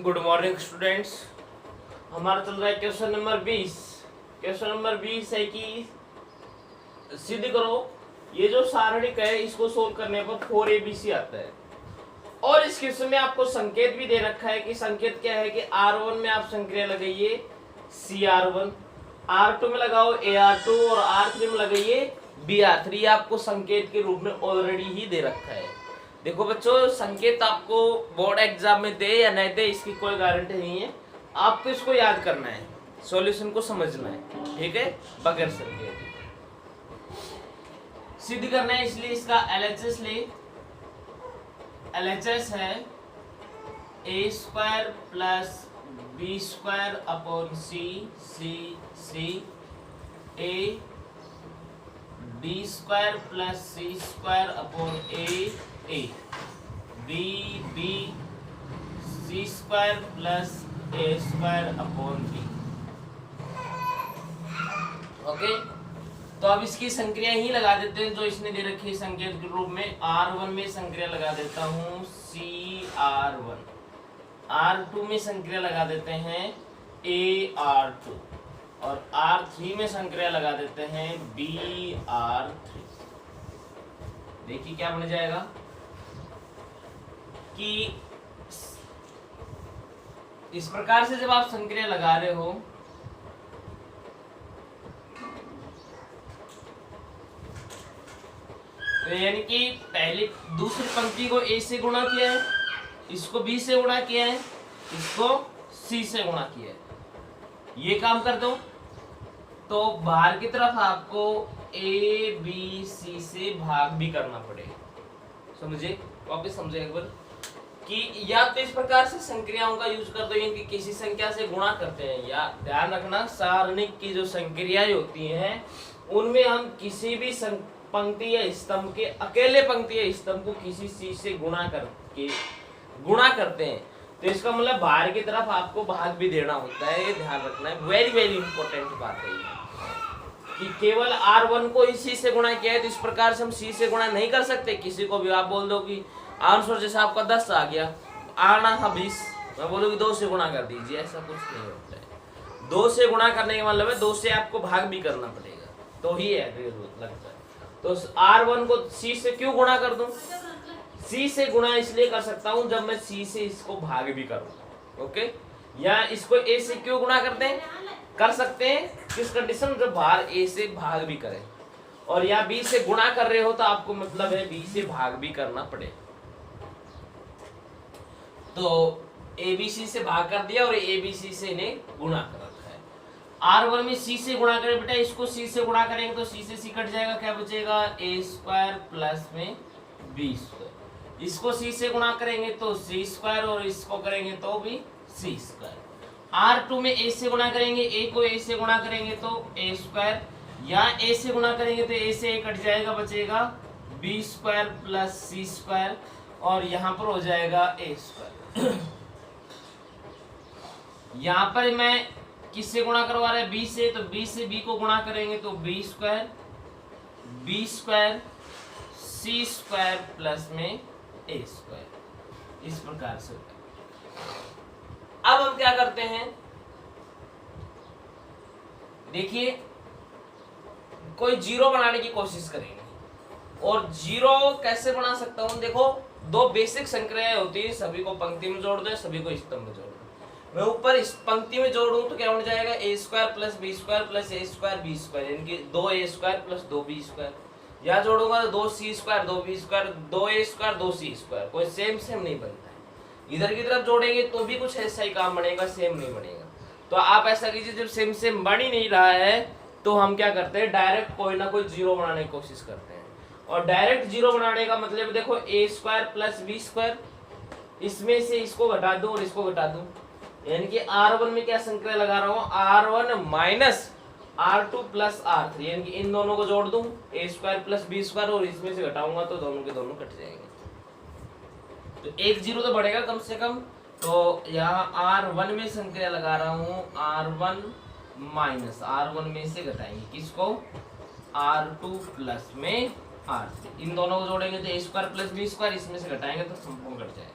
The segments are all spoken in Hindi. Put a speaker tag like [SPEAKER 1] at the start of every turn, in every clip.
[SPEAKER 1] Good morning students. हमारा चल रहा है क्वेश्चन नंबर 20। क्वेश्चन नंबर 20 है कि सिद्ध करो ये जो सारणिक है इसको सोल्व करने पर 4abc आता है। और इस क्वेश्चन में आपको संकेत भी दे रखा है कि संकेत क्या है कि R1 में आप संक्रिया लगाइए CR1, R2 में लगाओ AR2 और R3 में लगाइए BR3। आपको संकेत के रूप में ऑलरेडी ही दे रखा है। देखो बच्चों, संकेत आपको बोर्ड एग्जाम में दे या नहीं दे इसकी कोई गारंटी नहीं है। आपको इसको याद करना है, सॉल्यूशन को समझना है, ठीक है, बगैर संकेत सिद्ध करना है। इसलिए इसका LHS ले। LHS है a² plus b² upon c a d² plus c² upon a b c² plus a² upon b। Okay, तो अब इसकी संक्रिया ही लगा देते हैं जो इसने दे रखी है संकेत के रूप में। R1 में संक्रिया लगा देता हूं CR1, R2 में संक्रिया लगा देते हैं AR2 और R3 में संक्रिया लगा देते हैं BR3। देखिए क्या बन जाएगा कि इस प्रकार से जब आप संक्रिया लगा रहे हो तो यानी कि पहले दूसरी पंक्ति को A से गुणा किया है, इसको B से गुणा किया है, इसको C से गुणा किया है। ये काम कर दो तो बाहर की तरफ आपको A B C से भाग भी करना पड़ेगा। समझे, वापस समझे एक बार कि या तो इस प्रकार से संक्रियाओं का यूज कर दो यानी कि किसी संख्या से गुणा करते हैं, या ध्यान रखना सारणिक की जो संक्रियाएं होती हैं उनमें हम किसी भी पंक्ति या स्तंभ के अकेले पंक्ति या स्तंभ को किसी चीज से गुणा करते हैं। तो इसका मतलब बाहर की तरफ आपको भाग भी देना होता है, ये ध्यान रखना है। वेरी वेरी इंपॉर्टेंट बात है कि केवल R1 को इसी से गुणा किया है तो इस प्रकार से हम C से गुणा नहीं कर सकते। किसी को भी आप बोल दो कि आंसर जैसे आपका 10 आ गया, आना था 20, मैं बोलूँगी 2 से गुणा कर दीजिए, ऐसा कुछ नहीं होता है। 2 से गुणा करने का मतलब है 2 से आपको भाग भी करना पड़ेगा, तो ही है लगता है। तो R1 को C से क्यों गुणा कर दूं? C से गुणा इसलिए कर सकता हूं जब मैं C से इसको भाग भी करूं। ओके, या इसको A से क्यों गुणा करते हैं? कर सकते हैं किस कंडीशन, जब बाहर A से भाग भी करें। और या B से गुणा कर रहे हो तो आपको मतलब है B से भाग भी करना पड़े। तो ABC से भाग कर दिया और ABC से इन्हें गुणा कर रखा है। R1 में C से गुणा करें बेटा, इसको C से गुणा करेंगे तो C से C कट जाएगा, क्या बचेगा A² प्लस में B²। इसको C से गुणा करेंगे तो C² और इसको करेंगे तो भी C²। R2 में A से गुणा करेंगे, A को A से गुणा करेंगे तो A², या A से गुणा करेंगे तो A से A कट जाएगा, बचेगा B² प्लस C² और यहाँ पर हो जाएगा A²। यहाँ पर मैं किससे गुणा करवा रहे हैं? B से, तो B से B को गुणा करेंगे तो B² C² प्लस में A²। इस प्रकार से अब हम क्या करते हैं, देखिए कोई जीरो बनाने की कोशिश करेंगे। और जीरो कैसे बना सकता हूं? देखो, 2 बेसिक संक्रियाएं होती है, सभी को पंक्ति में जोड़ दो, सभी को स्तंभ में जोड़ दो। मैं ऊपर इस पंक्ति में जोड़ूं तो क्या हो जाएगा? A² plus B² plus A² B², यानी कि 2A² प्लस 2B²। या जोड़ूंगा तो 2C² 2B², 2A² 2C², कोई सेम नहीं बनता है। इधर की तरफ जोड़ेंगे तो भी कुछ ऐसा ही काम बनेगा, सेम नहीं बनेगा। तो आप ऐसा कीजिए, जब सेम बन ही नहीं रहा है तो हम क्या करते हैं, डायरेक्ट कोई ना कोई जीरो बनाने की कोशिश करते हैं। और डायरेक्ट जीरो बनाने का मतलब देखो A² प्लस B², इसमें से इसको घटा दूं और इसको घटा दूं, यानी कि R1 में क्या संक्रिया लगा रहा हूं? R1 minus R2 plus R3, यानी कि इन दोनों को जोड़ दूं A² प्लस B² और इसमें से घटाऊंगा तो दोनों के दोनों कट जाएंगे। तो एक जीरो तो बढ़ेगा कम से कम। तो यहाँ R1 में संक्रिया लगा रहा हूं, R1 माइनस R1 में से घटाएंगे किसको? R2 प्लस में R3, इन दोनों को जोड़ेंगे तो A² प्लस B², इसमें से घटाएंगे तो संपूर्ण कट जाएगा।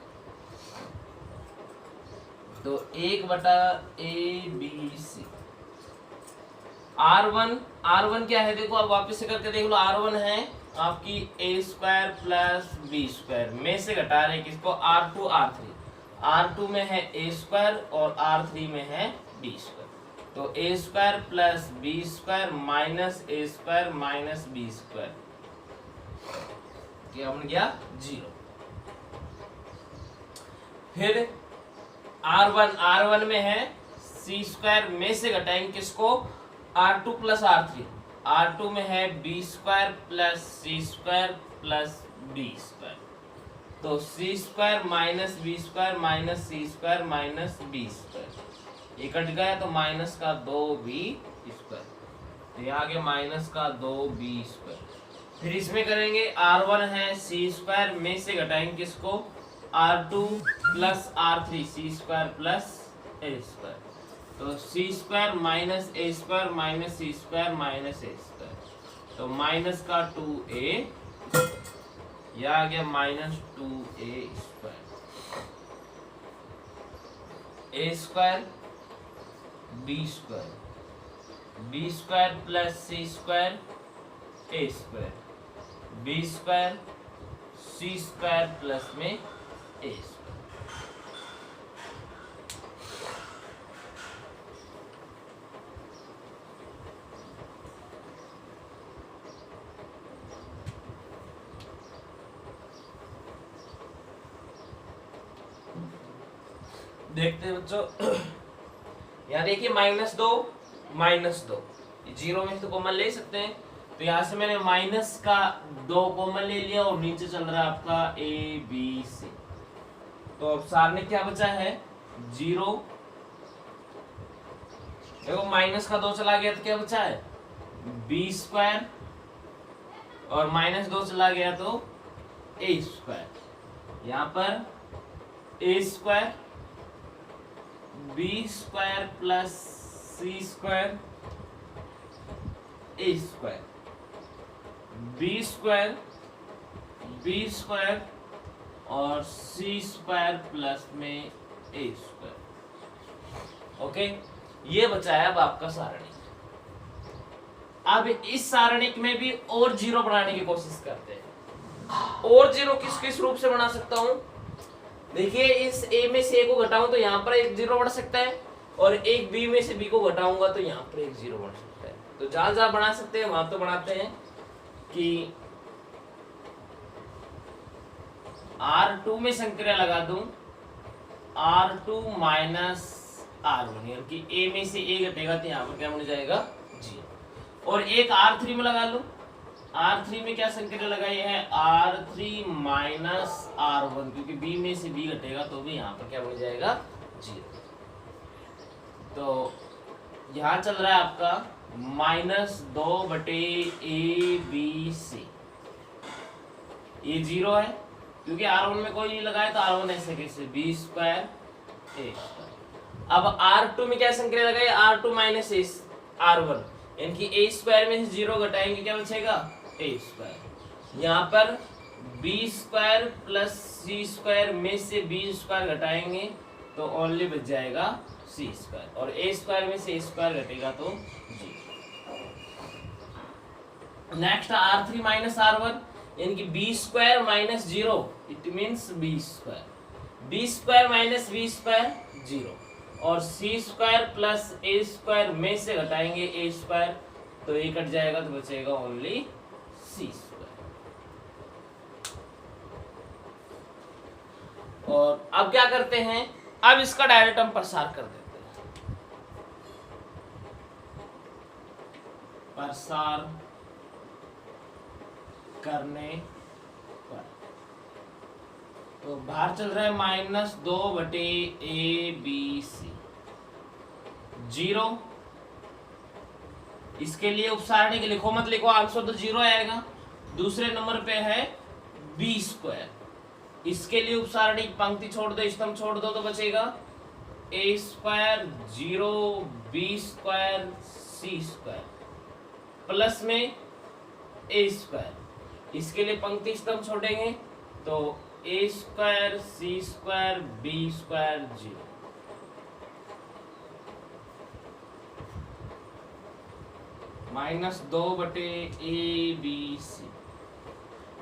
[SPEAKER 1] तो 1/ABC। R1 क्या है देखो, अब वापस से करके देख लो। R1 है आपकी A² + B² में से घटा रहे किसको, R2 R3। R2 में है A² और R3 में है B²। तो A² + B² minus A² minus B², क्या बन गया 0। फिर R1 में है C² में से घटाएंगे किसको, R2 + R3। R2 में है B² + C² + B²। तो C² minus B² minus C² minus B², ये कट गया तो माइनस का 2B², तो यहाँ आगे माइनस का 2B²। फिर इसमें करेंगे R1 है C² में से घटाएंगे किसको, R2 + R3 C² + A²। तो C² minus A² minus C² minus A², तो माइनस का 2A, यह आ गया minus 2A²। A² B² B² + C² A², B² C² plus में A²। देखते हैं बच्चों, यहाँ देखिए -2 जीरो में तो कॉमन ले सकते हैं। तो यहाँ से मैंने माइनस का 2 कॉमन ले लिया और नीचे चल रहा है आपका ABC। तो अब सारणी क्या बचा है 0। देखो माइनस का 2 चला गया तो क्या बचा है B² और -2 चला गया तो A²। यहाँ पर A² B² + C² A², B² और C² प्लस में A²। ओके, ये बचा है अब आपका सारणी। अब इस सारणी में भी और जीरो बनाने की कोशिश करते हैं। और जीरो किस किस रूप से बना सकता हूं, देखिए इस A में से A को घटाऊं तो यहाँ पर एक जीरो बढ़ सकता है, और एक B में से B को घटाऊंगा तो यहाँ पर एक जीरो बढ़ सकता है। तो जहां जहां बना सकते हैं वहां तो बनाते हैं कि R2 में संक्रिया लगा दूं R2 माइनस R1, यानी कि A में से A घटेगा तो यहाँ पर क्या बन जाएगा 0। और एक R3 में लगा लूं, R3 में क्या संक्रिया लगाई है R3 माइनस R1, क्योंकि B में से B घटेगा तो भी यहाँ पर क्या बन जाएगा 0। तो यहाँ चल रहा है आपका -2/ABC। ये 0 है क्योंकि R1 में कोई नहीं लगाया तो R1 ऐसे कैसे B² A²। अब R2 में क्या संक्रिया लगाई R2 माइनस R1, यानी कि A² में से 0 घटाएंगे क्या बचेगा A²। यहाँ पर B² + C² में से B² घटाएंगे तो ओनली बच जाएगा C², और A² में से A² घटेगा तो 0। नेक्स्ट R3 माइनस R1, यानी कि B² minus 0, it means B²। B² minus B² 0, और C² प्लस A² में से घटाएंगे A², तो ये कट जाएगा तो बचेगा ओनली C²। और अब क्या करते हैं, अब इसका डायरेक्ट हम प्रसार कर देते हैं। प्रसार करने पर तो बाहर चल रहा है -2/ABC 0। इसके लिए उपसारणी के लिखो मत लिखो, आंसर तो 0 आएगा। दूसरे नंबर पे है B², इसके लिए उपसारणी पंक्ति छोड़ दो, स्तंभ छोड़ दो तो बचेगा A² 0 B² C² प्लस में A²। इसके लिए पंक्ति स्तंभ छोड़ेंगे तो A² C² B² 0, -2/ABC।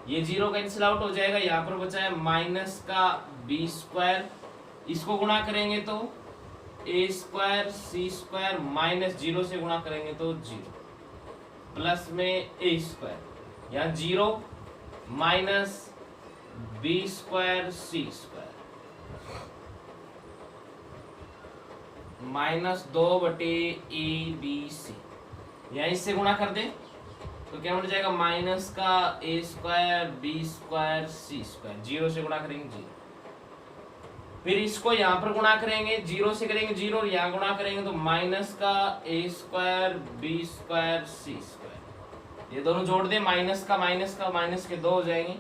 [SPEAKER 1] ये 0 कैंसिल आउट हो जाएगा, यहाँ पर बचा है माइनस का b², इसको गुणा करेंगे तो a² c² -0 से गुणा करेंगे तो 0, प्लस में a², यहाँ 0 माइनस b² c² -2/ABC। यहाँ इससे गुणा कर दे तो क्या मिल जाएगा, माइनस का a² b² c², 0 से गुणा करेंगे 0, फिर इसको यहाँ पर गुणा करेंगे 0 से करेंगे 0 और यहाँ गुणा करेंगे तो माइनस का a² b² c², ये दोनों जोड़ दे, माइनस का माइनस के 2 हो जाएंगे,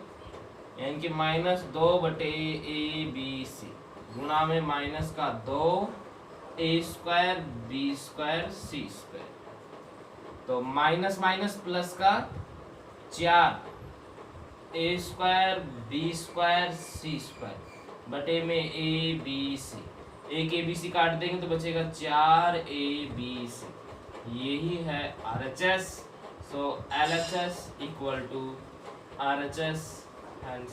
[SPEAKER 1] यानी कि -2/ABC गुणा में माइनस का 2 a² b² c², तो माइनस माइनस प्लस का 4 a² b² c² बटे में ABC, एक ABC काट देंगे तो बचेगा 4ABC, यही है RHS। So LHS equal to RHS hands